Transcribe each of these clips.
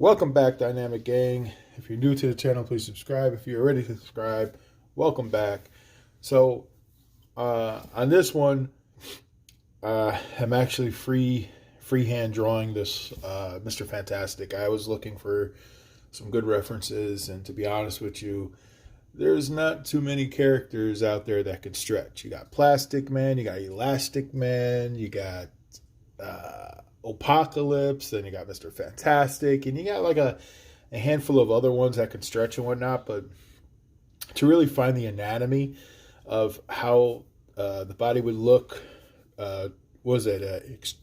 Welcome back, Dynamic Gang. If you're new to the channel, please subscribe. If you're already subscribed, welcome back. So, on this one, I'm actually freehand drawing this Mr. Fantastic. I was looking for some good references, and to be honest with you, there's not too many characters out there that could stretch. You got Plastic Man, you got Elastic Man, you got Apocalypse, then you got Mr. Fantastic, and you got like a handful of other ones that could stretch and whatnot. But to really find the anatomy of how the body would look, was it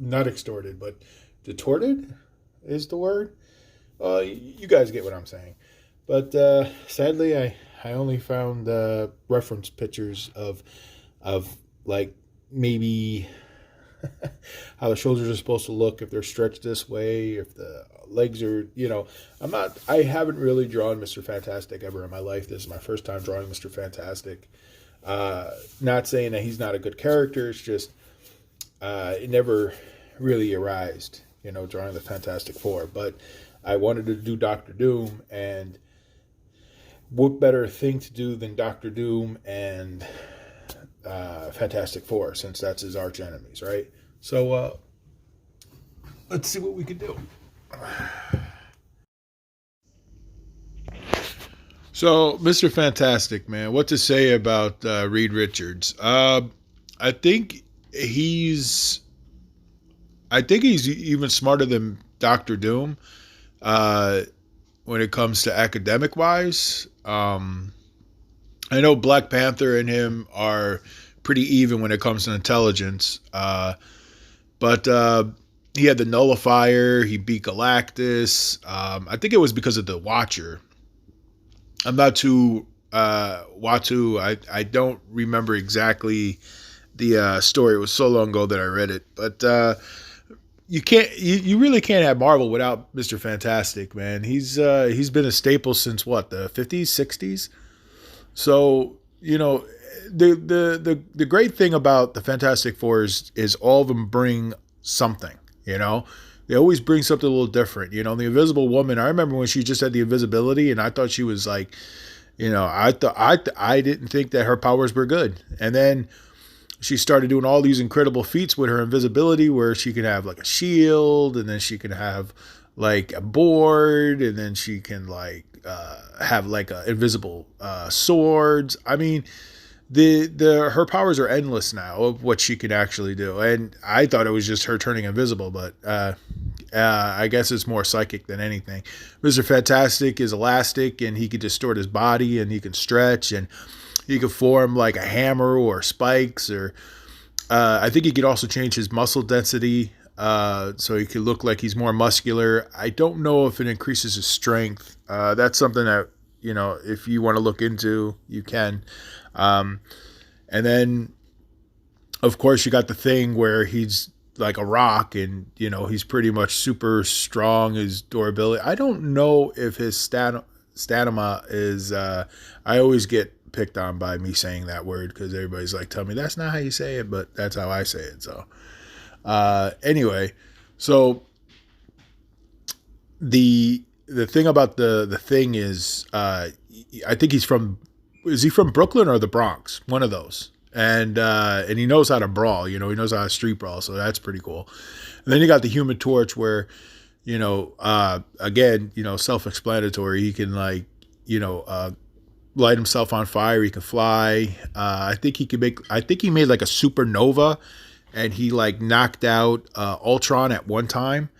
not extorted, but detorted is the word. You guys get what I'm saying. But sadly, I only found reference pictures of like maybe how the shoulders are supposed to look if they're stretched this way, if the legs are, I haven't really drawn Mr. Fantastic ever in my life. This is my first time drawing Mr. Fantastic. Not saying that he's not a good character. It's just it never really arised, drawing the Fantastic Four. But I wanted to do Doctor Doom, and what better thing to do than Doctor Doom and Fantastic Four, since that's his arch enemies, right? So let's see what we can do. So, Mr. Fantastic, man, what to say about Reed Richards? I think he's even smarter than Doctor Doom when it comes to academic wise. I know Black Panther and him are pretty even when it comes to intelligence. But he had the nullifier. He beat Galactus. I think it was because of the Watcher. I'm not too Watu. I don't remember exactly the story. It was so long ago that I read it. But you really can't have Marvel without Mr. Fantastic, man. He's been a staple since what, the 50s, 60s. So, the great thing about the Fantastic Four is all of them bring something, They always bring something a little different. The Invisible Woman, I remember when she just had the invisibility, and I thought she was like, I didn't think that her powers were good. And then she started doing all these incredible feats with her invisibility, where she could have like a shield, and then she could have like a board, and then she can like have like a invisible swords. I mean, her powers are endless now of what she can actually do. And I thought it was just her turning invisible, but I guess it's more psychic than anything. Mr. Fantastic is elastic, and he can distort his body, and he can stretch, and he could form like a hammer or spikes, or I think he could also change his muscle density, so he could look like he's more muscular. I don't know if it increases his strength. That's something that, if you want to look into, you can. And then, of course, you got the thing where he's like a rock, and, he's pretty much super strong. His durability. I don't know if his stamina is, I always get picked on by me saying that word, because everybody's like, tell me that's not how you say it, but that's how I say it. So, anyway, so the thing about the thing is, I think is he from Brooklyn or the Bronx? One of those. And he knows how to brawl, he knows how to street brawl. So that's pretty cool. And then you got the Human Torch, where, again, self-explanatory. He can like, light himself on fire. He can fly. I think he made like a supernova, and he like knocked out Ultron at one time.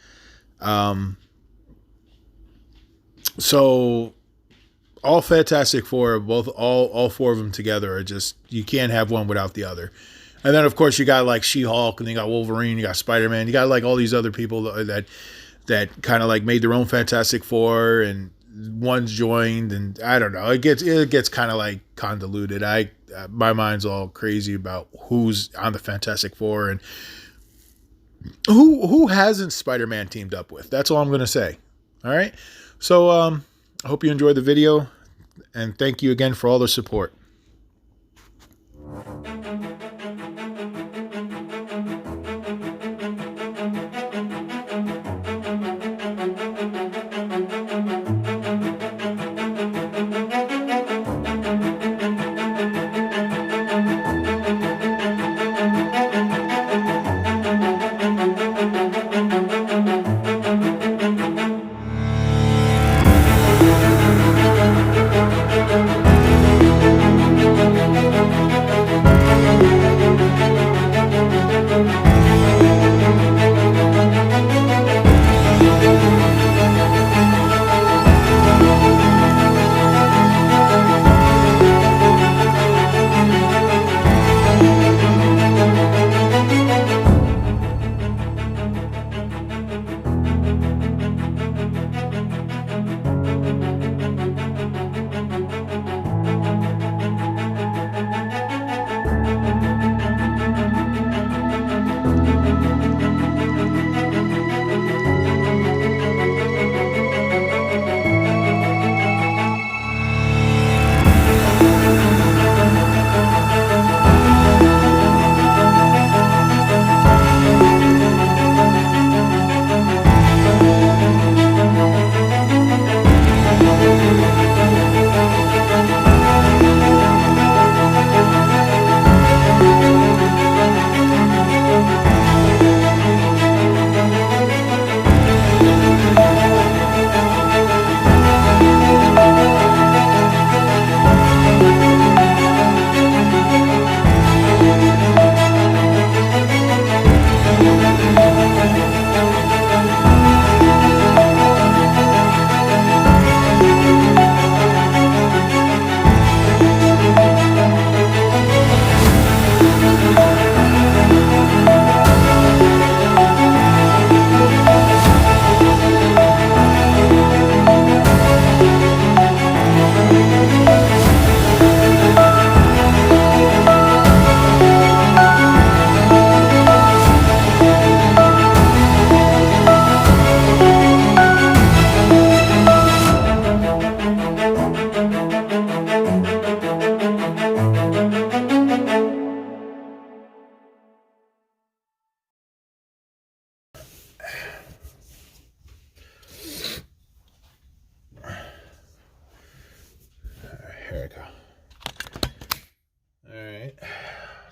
So all Fantastic Four, all four of them together are just, you can't have one without the other. And then of course you got like She-Hulk, and you got Wolverine, you got Spider-Man, you got like all these other people that kind of like made their own Fantastic Four, and one's joined, and I don't know. It gets kind of like convoluted. My mind's all crazy about who's on the Fantastic Four and who hasn't Spider-Man teamed up with. That's all I'm gonna say. All right. So I hope you enjoyed the video, and thank you again for all the support.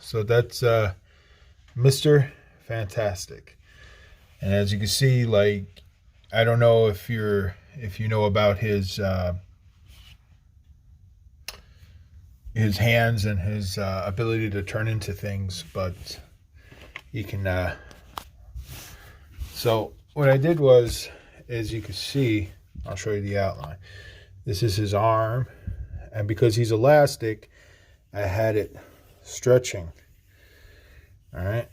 So that's Mr. Fantastic. And as you can see, like, I don't know if you know about his hands and his ability to turn into things, but he can. So what I did was, as you can see, I'll show you the outline. This is his arm, and because he's elastic, I had it stretching. All right,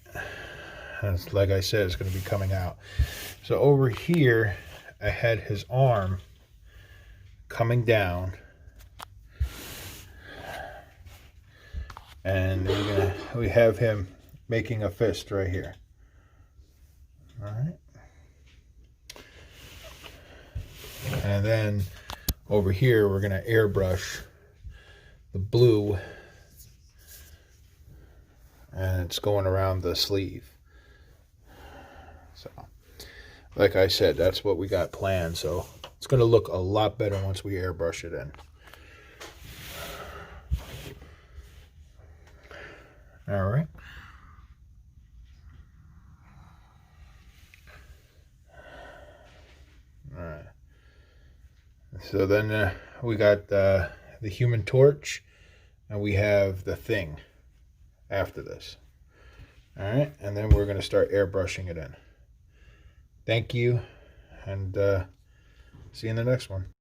and like I said, it's going to be coming out. So over here, I had his arm coming down, and we have him making a fist right here. All right, and then over here we're going to airbrush the blue, and it's going around the sleeve. So like I said, that's what we got planned. So it's going to look a lot better once we airbrush it in. All right. All right. So then we got the Human Torch, and we have the Thing after this. All right. And then we're going to start airbrushing it in. Thank you, and see you in the next one.